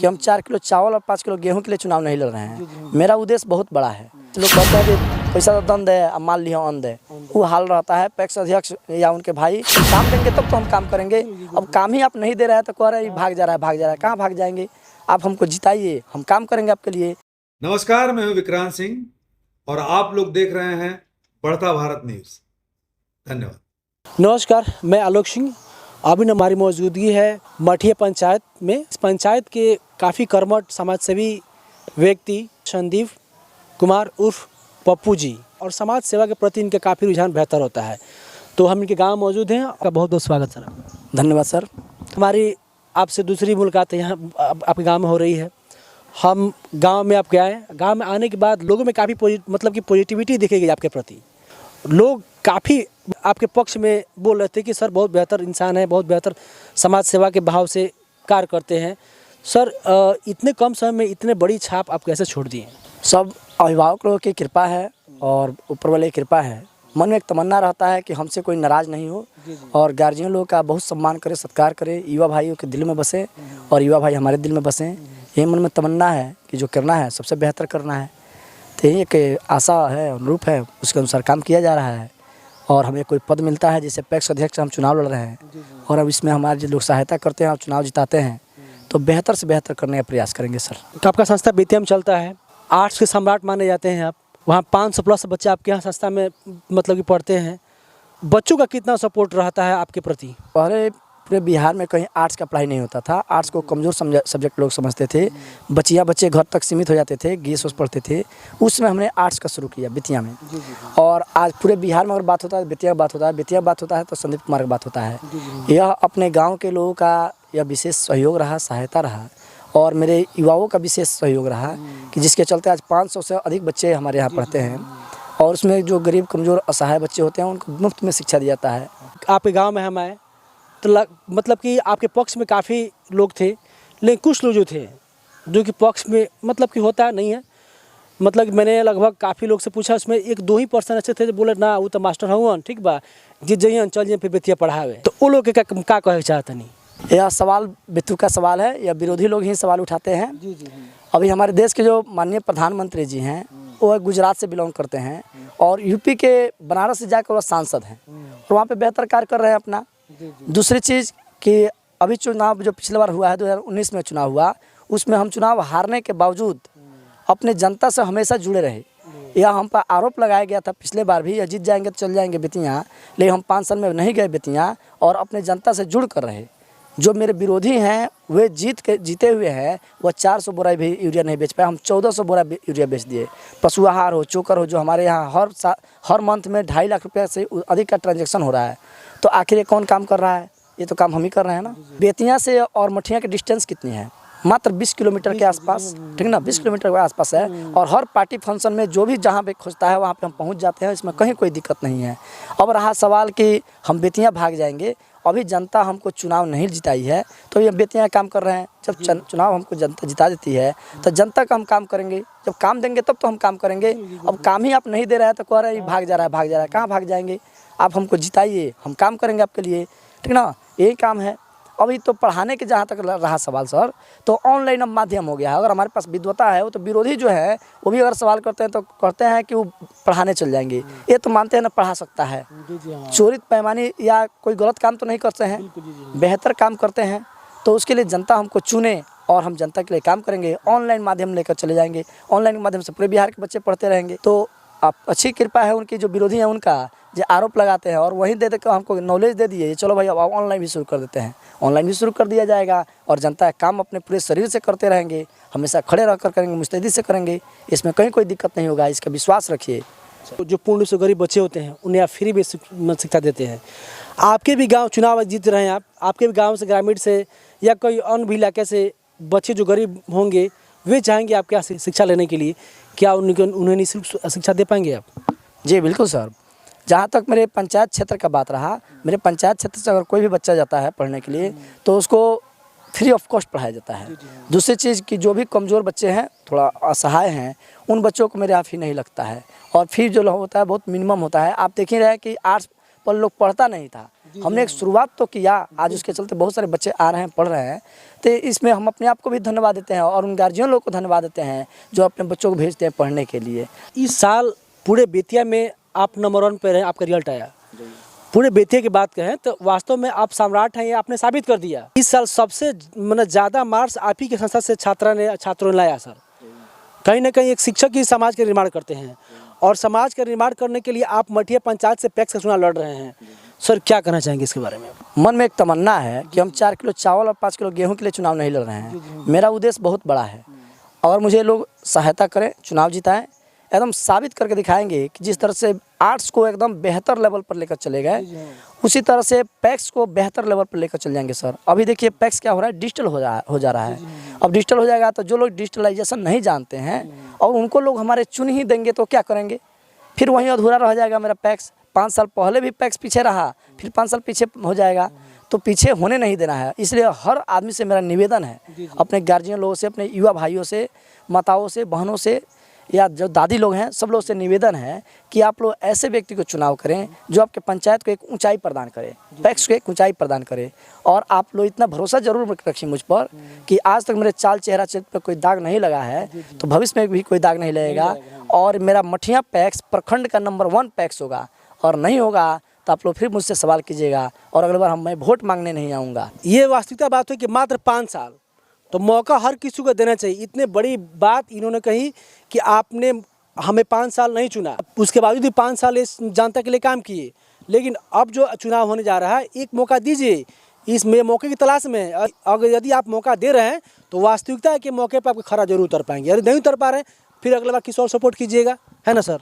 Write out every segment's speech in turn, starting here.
कि हम 4 किलो चावल और 5 किलो गेहूं के लिए चुनाव नहीं लड़ रहे हैं। मेरा उद्देश्य बहुत बड़ा है। लोग कहते हैं कि पैसा तो दंड है, अब मान लिया अंध है, वो हाल रहता है। पैक्स अध्यक्ष या उनके भाई काम देंगे तब तो हम काम करेंगे। अब काम ही आप नहीं दे रहे हैं तो कह रहे हैं भाग जा रहा है। कहाँ भाग जाएंगे? आप हमको जिताइए, हम काम करेंगे आपके लिए। नमस्कार, मैं हूं विक्रांत सिंह और आप लोग देख रहे हैं बढ़ता भारत न्यूज। धन्यवाद। नमस्कार, मैं आलोक सिंह। अभी हमारी मौजूदगी है मठिया पंचायत में। इस पंचायत के काफ़ी कर्मठ समाजसेवी व्यक्ति संदीप कुमार उर्फ पप्पू जी, और समाज सेवा के प्रति इनका काफ़ी रुझान बेहतर होता है। तो हम इनके गांव मौजूद हैं। आपका बहुत बहुत स्वागत सर। धन्यवाद सर। हमारी आपसे दूसरी मुलाकात यहाँ आपके गांव में हो रही है। हम गांव में आपके आए, गांव में आने के बाद लोगों में काफ़ी पॉजिटिविटी दिखेगी गई आपके प्रति। लोग काफ़ी आपके पक्ष में बोल रहे थे कि सर बहुत बेहतर इंसान है, बहुत बेहतर समाज सेवा के भाव से कार्य करते हैं। सर इतने कम समय में इतने बड़ी छाप आप कैसे छोड़ दिए? सब अभिभावक लोगों की कृपा है और ऊपर वाले की कृपा है। मन में एक तमन्ना रहता है कि हमसे कोई नाराज़ नहीं हो और गार्जियन लोगों का बहुत सम्मान करे, सत्कार करे, युवा भाइयों के दिल में बसे और युवा भाई हमारे दिल में बसें। यही मन में तमन्ना है कि जो करना है सबसे बेहतर करना है। तो यही एक आशा है, अनुरूप है, उसके अनुसार काम किया जा रहा है। और हमें कोई पद मिलता है, जैसे पैक्स अध्यक्ष हम चुनाव लड़ रहे हैं और अब इसमें हमारे जो लोग सहायता करते हैं और चुनाव जिताते हैं, तो बेहतर से बेहतर करने का प्रयास करेंगे सर। तो आपका संस्था बेतिया में चलता है, आर्ट्स के सम्राट माने जाते हैं आप। वहाँ 500 प्लस बच्चे आपके यहाँ संस्था में कि पढ़ते हैं। बच्चों का कितना सपोर्ट रहता है आपके प्रति? पहले पूरे बिहार में कहीं आर्ट्स का पढ़ाई नहीं होता था। आर्ट्स को कमज़ोर सब्जेक्ट लोग समझते थे। बच्चे घर तक सीमित हो जाते थे, गेस पढ़ते थे। उसमें हमने आर्ट्स का शुरू किया बेतिया में। और आज पूरे बिहार में अगर बात होता है बेतिया बात होता है, बेतिया बात होता है तो संदीप कुमार की बात होता है। यह अपने गाँव के लोगों का यह विशेष सहयोग रहा, सहायता रहा और मेरे युवाओं का विशेष सहयोग रहा कि जिसके चलते आज 500 से अधिक बच्चे हमारे यहाँ पढ़ते हैं। और उसमें जो गरीब कमज़ोर असहाय बच्चे होते हैं उनको मुफ्त में शिक्षा दी जाता है। आपके गाँव में हम आए तो मतलब कि आपके पक्ष में काफ़ी लोग थे, लेकिन कुछ लोग जो थे जो कि पक्ष में कि होता नहीं है। मैंने लगभग काफ़ी लोग से पूछा, उसमें 1-2 ही पर्सन ऐसे थे जो बोले ना वो तो मास्टर हुआ ठीक बा, जिस जइए चल जाइए फिर बेतिया पढ़ावे। तो वो लोग क्या कहे चाहते नहीं? यह सवाल बेतुका का सवाल है, या विरोधी लोग ही सवाल उठाते हैं। अभी हमारे देश के जो माननीय प्रधानमंत्री जी हैं वो गुजरात से बिलोंग करते हैं और यूपी के बनारस से जाकर वो सांसद हैं और वहाँ पे बेहतर कार्य कर रहे हैं अपना। दूसरी चीज़ कि अभी चुनाव जो पिछले बार हुआ है 2019 में चुनाव हुआ, उसमें हम चुनाव हारने के बावजूद अपने जनता से हमेशा जुड़े रहे। यह हम पर आरोप लगाया गया था पिछले बार भी, या जीत जाएंगे तो चल जाएंगे बेतिया, लेकिन हम 5 साल में नहीं गए बेतिया और अपने जनता से जुड़ कर रहे। जो मेरे विरोधी हैं वे जीते हुए हैं, वह 400 बोरा भी यूरिया नहीं बेच पाए, हम 1400 बोरा यूरिया बेच दिए। पशु आहार हो, चोकर हो, जो हमारे यहाँ हर मंथ में 2.5 लाख रुपये से अधिक का ट्रांजैक्शन हो रहा है, तो आखिर ये कौन काम कर रहा है? ये तो काम हम ही कर रहे हैं ना। बेतिया से और मठिया की डिस्टेंस कितनी है? मात्र 20 किलोमीटर के आसपास, ठीक ना, 20 किलोमीटर के आसपास है। और हर पार्टी फंक्शन में जो भी जहाँ पे खोजता है वहाँ पे हम पहुँच जाते हैं, इसमें कहीं कोई दिक्कत नहीं है। अब रहा सवाल कि हम बेतिया भाग जाएंगे, अभी जनता हमको चुनाव नहीं जिताई है तो ये बेतिया काम कर रहे हैं। जब चुनाव हमको जनता जिता देती है तो जनता का हम काम करेंगे, जब काम देंगे तब तो हम काम करेंगे। अब काम ही आप नहीं दे रहे हैं तो कह रहे हैं भाग जा रहा है। कहाँ भाग जाएंगे? आप हमको जिताइए, हम काम करेंगे आपके लिए, ठीक ना, यही काम है। अभी तो पढ़ाने के जहाँ तक रहा सवाल सर, तो ऑनलाइन अब माध्यम हो गया है। अगर हमारे पास विद्वता है वो तो विरोधी जो है वो भी अगर सवाल करते हैं तो कहते हैं कि वो पढ़ाने चल जाएंगे। ये तो मानते हैं ना पढ़ा सकता है, चोरी पैमानी या कोई गलत काम तो नहीं करते हैं, बेहतर काम करते हैं। तो उसके लिए जनता हमको चुने और हम जनता के लिए काम करेंगे। ऑनलाइन माध्यम लेकर चले जाएंगे, ऑनलाइन माध्यम से पूरे बिहार के बच्चे पढ़ते रहेंगे। तो आप अच्छी कृपा है उनकी, जो विरोधी हैं उनका जो आरोप लगाते हैं और वहीं दे देकर हमको नॉलेज दे दिए, चलो भाई अब ऑनलाइन भी शुरू कर देते हैं। ऑनलाइन भी शुरू कर दिया जाएगा और जनता काम अपने पूरे शरीर से करते रहेंगे, हमेशा खड़े रहकर करेंगे, मुस्तैदी से करेंगे, इसमें कहीं कोई दिक्कत नहीं होगा, इसका विश्वास रखिए। जो पूर्ण रूप से गरीब बच्चे होते हैं उन्हें आप फ्री में शिक्षा देते हैं। आपके भी गाँव चुनाव जीत रहे हैं, आपके भी गाँव से, ग्रामीण से या कोई अन्य भी इलाके से बच्चे जो गरीब होंगे वे चाहेंगे आपके यहाँ शिक्षा लेने के लिए, क्या उन्हें निःशुल्क शिक्षा दे पाएंगे आप? जी बिल्कुल सर। जहाँ तक मेरे पंचायत क्षेत्र का बात रहा, मेरे पंचायत क्षेत्र से अगर कोई भी बच्चा जाता है पढ़ने के लिए तो उसको फ्री ऑफ कॉस्ट पढ़ाया जाता है। दूसरी चीज़ कि जो भी कमज़ोर बच्चे हैं, थोड़ा असहाय हैं, उन बच्चों को मेरे यहाँ फी नहीं लगता है और फी जो होता है बहुत मिनिमम होता है। आप देख ही रहे हैं कि आर्ट्स पर लोग पढ़ता नहीं था, हमने एक शुरुआत तो किया, आज उसके चलते बहुत सारे बच्चे आ रहे हैं, पढ़ रहे हैं। तो इसमें हम अपने आप को भी धन्यवाद देते हैं और उन गार्जियन लोग को धन्यवाद देते हैं जो अपने बच्चों को भेजते हैं पढ़ने के लिए। इस साल पूरे बेतिया में आप नंबर 1 पे रहे, आपका रिजल्ट आया। पूरे बेतिया की बात कहें तो वास्तव में आप सम्राट हैं, ये आपने साबित कर दिया। इस साल सबसे मतलब ज़्यादा मार्क्स आप ही के संस्था से छात्रों ने लाया सर। कहीं ना कहीं एक शिक्षक ही समाज का निर्माण करते हैं और समाज का निर्माण करने के लिए आप मटिया पंचायत से पैक्स का चुनाव लड़ रहे हैं। सर क्या कहना चाहेंगे इसके बारे में? मन में एक तमन्ना है कि हम 4 किलो चावल और 5 किलो गेहूं के लिए चुनाव नहीं लड़ रहे हैं। मेरा उद्देश्य बहुत बड़ा है और मुझे लोग सहायता करें, चुनाव जिताएं, एकदम साबित करके दिखाएंगे कि जिस तरह से आर्ट्स को एकदम बेहतर लेवल पर लेकर चले गए, उसी तरह से पैक्स को बेहतर लेवल पर लेकर चल जाएंगे सर। अभी देखिए पैक्स क्या हो रहा है, डिजिटल हो जा रहा है। अब डिजिटल हो जाएगा तो जो लोग डिजिटलाइजेशन नहीं जानते हैं और उनको लोग हमारे चुन ही देंगे तो क्या करेंगे, फिर वहीं अधूरा रह जाएगा मेरा पैक्स। 5 साल पहले भी पैक्स पीछे रहा, फिर 5 साल पीछे हो जाएगा, तो पीछे होने नहीं देना है। इसलिए हर आदमी से मेरा निवेदन है, अपने गार्जियन लोगों से, अपने युवा भाइयों से, माताओं से, बहनों से या जो दादी लोग हैं, सब लोग से निवेदन है कि आप लोग ऐसे व्यक्ति को चुनाव करें जो आपके पंचायत को एक ऊंचाई प्रदान करे, पैक्स को एक ऊंचाई प्रदान करे। और आप लोग इतना भरोसा जरूर रखिए मुझ पर कि आज तक मेरे चाल चेहरा चित्र पर कोई दाग नहीं लगा है, तो भविष्य में भी कोई दाग नहीं लगेगा। और मेरा मठिया पैक्स प्रखंड का नंबर 1 पैक्स होगा, और नहीं होगा तो आप लोग फिर मुझसे सवाल कीजिएगा और अगली बार मैं वोट मांगने नहीं आऊँगा। ये वास्तविकता बात है कि मात्र 5 साल तो मौका हर किसी को देना चाहिए। इतने बड़ी बात इन्होंने कही कि आपने हमें 5 साल नहीं चुना, उसके बावजूद भी 5 साल इस जनता के लिए काम किए। लेकिन अब जो चुनाव होने जा रहा है, एक मौका दीजिए, इस मौके की तलाश में। अगर यदि आप मौका दे रहे हैं तो वास्तविकता है कि मौके पर आपको खरा जरूर उतर पाएंगे। यदि नहीं उतर पा रहे हैं फिर अगले बार किसी और सपोर्ट कीजिएगा, है ना सर?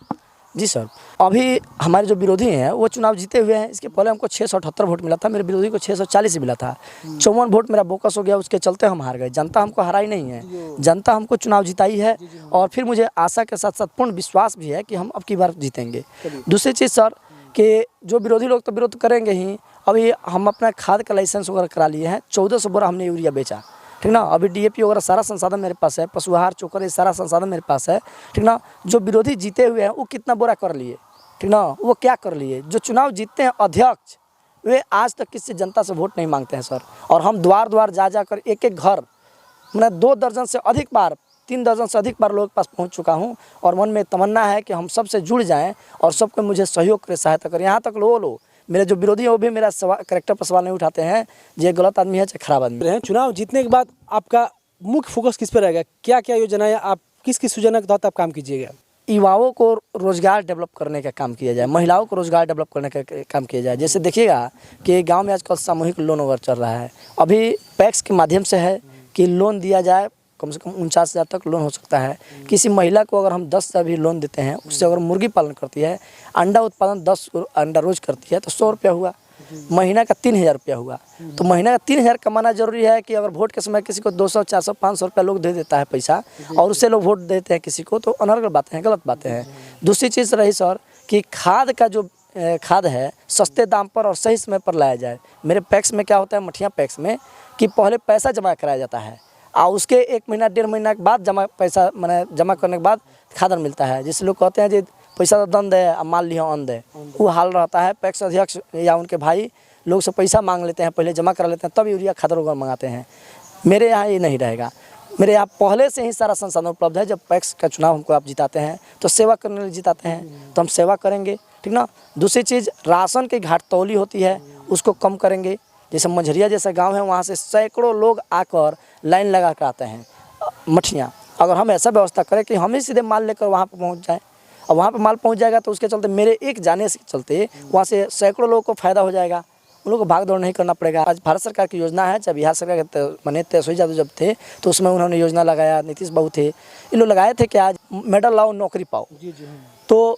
जी सर। अभी हमारे जो विरोधी हैं वो चुनाव जीते हुए हैं। इसके पहले हमको 678 वोट मिला था, मेरे विरोधी को 640 मिला था। 54 वोट मेरा बोकस हो गया, उसके चलते हम हार गए। जनता हमको हराई नहीं है, जनता हमको चुनाव जिताई है और फिर मुझे आशा के साथ साथ पूर्ण विश्वास भी है कि हम अब की बार जीतेंगे। दूसरी चीज़ सर कि जो विरोधी लोग तो विरोध करेंगे ही। अभी हम अपना खाद का लाइसेंस वगैरह करा लिए हैं, 1400 बोरा हमने यूरिया बेचा, ठीक ना। अभी DAP वगैरह सारा संसाधन मेरे पास है, पशु आहार चोकर ये सारा संसाधन मेरे पास है, ठीक ना। जो विरोधी जीते हुए हैं वो कितना बोरा कर लिए, ठीक ना, वो क्या कर लिए। जो चुनाव जीतते हैं अध्यक्ष, वे आज तक किसी जनता से वोट नहीं मांगते हैं सर। और हम द्वार द्वार जा जाकर एक एक घर, मैं 2 दर्जन से अधिक बार, 3 दर्जन से अधिक बार लोगों के पास पहुंच चुका हूं। और मन में तमन्ना है कि हम सबसे जुड़ जाएं और सबको मुझे सहयोग करे, सहायता करें। यहाँ तक लो मेरे जो विरोधी हैं वो भी मेरा करेक्टर पर सवाल नहीं उठाते हैं, ये गलत आदमी है चाहे खराब आदमी है। चुनाव जीतने के बाद आपका मुख्य फोकस किस पर रहेगा? क्या क्या योजनाएं आप किस योजना के तहत आप काम कीजिएगा? युवाओं को रोजगार डेवलप करने का काम किया जाए, महिलाओं को रोजगार डेवलप करने का काम किया जाए। जैसे देखिएगा कि गांव में आजकल सामूहिक लोन वगैरह चल रहा है, अभी पैक्स के माध्यम से है कि लोन दिया जाए, कम से कम 49,000 तक लोन हो सकता है। किसी महिला को अगर हम 10,000 भी लोन देते हैं, उससे अगर मुर्गी पालन करती है, अंडा उत्पादन 10 अंडा रोज करती है तो 100 रुपया हुआ, महीना का 3,000 रुपया हुआ। तो महीना का 3,000 कमाना जरूरी है कि अगर वोट के समय किसी को 200, 400, 500 रुपया लोग दे देता है पैसा और उससे लोग वोट देते हैं किसी को, तो अनर्गल बातें हैं, गलत बातें हैं। दूसरी चीज़ रही सर कि खाद का जो खाद है सस्ते दाम पर और सही समय पर लाया जाए। मेरे पैक्स में क्या होता है, मठिया पैक्स में, कि पहले पैसा जमा कराया जाता है और उसके 1 महीना 1.5 महीना के बाद पैसा मैंने जमा करने के बाद खादर मिलता है। जिससे लोग कहते हैं जी पैसा तो दंड है, अब मान लिया अन दे, वो हाल रहता है। पैक्स अध्यक्ष या उनके भाई लोग से पैसा मांग लेते हैं, पहले जमा करा लेते हैं, तब यूरिया खादर वगैरह मंगाते हैं। मेरे यहाँ ये नहीं रहेगा। मेरे यहाँ पहले से ही सारा संसाधन उपलब्ध है। जब पैक्स का चुनाव हमको आप जिताते हैं तो सेवा करने के लिए जिताते हैं, तो हम सेवा करेंगे, ठीक ना। दूसरी चीज़, राशन की घाट तौली होती है, उसको कम करेंगे। जैसे मंझरिया जैसा गांव है, वहाँ से सैकड़ों लोग आकर लाइन लगा कर आते हैं मठिया। अगर हम ऐसा व्यवस्था करें कि हम ही सीधे माल लेकर वहाँ पर पहुँच जाएँ, और वहाँ पर माल पहुँच जाएगा तो उसके चलते मेरे एक जाने से चलते वहाँ से सैकड़ों लोगों को फ़ायदा हो जाएगा, उन लोगों को भाग दौड़ नहीं करना पड़ेगा। आज भारत सरकार की योजना है, जब बिहार सरकार के माननीय तेजस्वी यादव जब थे तो उसमें उन्होंने योजना लगाया, नीतीश बाबू थे, इन लोग लगाए थे कि आज मेडल लाओ नौकरी पाओ। तो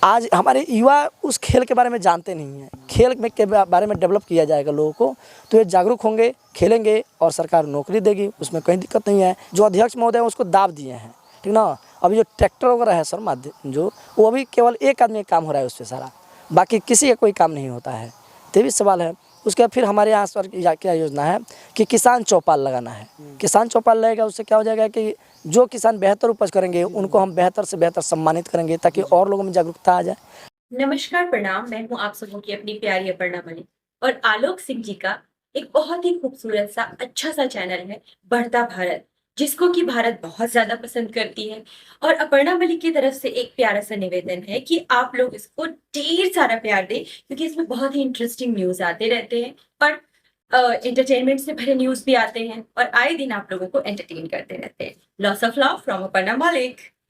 आज हमारे युवा उस खेल के बारे में जानते नहीं हैं। खेल में के बारे में डेवलप किया जाएगा लोगों को, तो ये जागरूक होंगे, खेलेंगे और सरकार नौकरी देगी, उसमें कहीं दिक्कत नहीं है। जो अध्यक्ष महोदय हैं उसको दाब दिए हैं, ठीक ना। अभी जो ट्रैक्टर वगैरह है सर माध्यम जो, वो अभी केवल एक आदमी का काम हो रहा है उस पर सारा, बाकी किसी का कोई काम नहीं होता है। तो भी सवाल है। उसके बाद फिर हमारे यहाँ सर क्या योजना है कि किसान चौपाल लगाना है। किसान चौपाल लगेगा, उससे क्या हो जाएगा कि जो किसान बेहतर उपज करेंगे उनको हम बेहतर से बेहतर सम्मानित करेंगे, ताकि और लोगों में जागरूकता आ जाए। नमस्कार, प्रणाम। मैं हूं आप सबों की अपनी प्यारी अपर्णा मलिक। और आलोक सिंह जी का एक बहुत ही खूबसूरत सा अच्छा सा चैनल है बढ़ता भारत, जिसको कि भारत बहुत ज्यादा पसंद करती है। और अपर्णा मलिक की तरफ से एक प्यारा सा निवेदन है कि आप लोग इसको ढेर सारा प्यार दें, क्योंकि इसमें बहुत ही इंटरेस्टिंग न्यूज आते रहते हैं और एंटरटेनमेंट से भरे न्यूज भी आते हैं और आए दिन आप लोगों को एंटरटेन करते रहते हैं। Loss of love from Aparna Malik.